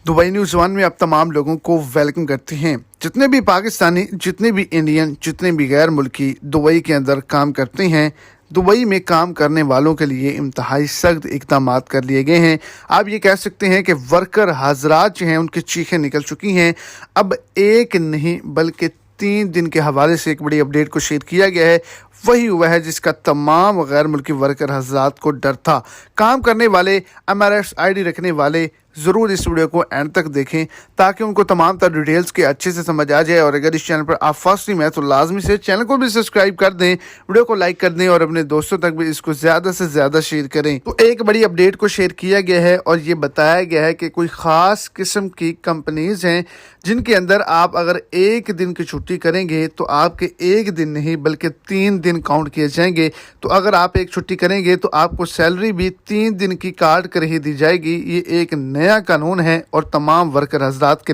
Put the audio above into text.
Dubai news one में आप तमाम लोगों को वेलकम करते हैं। जितने भी पाकिस्तानी, जितने भी इंडियन, जितने भी गैर मुल्की दुबई के अंदर काम करते हैं, दुबई में काम करने वालों के लिए इंतहाई सख्त इक़दाम कर लिए गए हैं। आप ये कह सकते हैं कि वर्कर हजरात जो हैं उनकी चीखें निकल चुकी हैं। अब एक नहीं बल्कि 3 दिन के हवाले से एक बड़ी अपडेट को शेयर किया गया है। वही हुआ है जिसका तमाम गैर मुल्की वर्कर हजरात को डर था। काम करने वाले, एमआरएफ आईडी रखने वाले ज़रूर इस वीडियो को एंड तक देखें ताकि उनको तमाम तर डिटेल्स के अच्छे से समझ आ जाए। और अगर इस चैनल पर आप फर्स्ट टाइम है तो लाजमी से चैनल को भी सब्सक्राइब कर दें, वीडियो को लाइक कर दें और अपने दोस्तों तक भी इसको ज़्यादा से ज़्यादा शेयर करें। तो एक बड़ी अपडेट को शेयर किया गया है और ये बताया गया है कि कोई ख़ास किस्म की कंपनीज़ हैं जिनके अंदर आप अगर एक दिन की छुट्टी करेंगे तो आपके एक दिन नहीं बल्कि 3 दिन काउंट किए जाएंगे। तो अगर आप एक छुट्टी करेंगे तो आपको सैलरी भी 3 दिन की काट कर ही दी जाएगी। ये एक नया कानून है और तमाम वर्कर हजरात के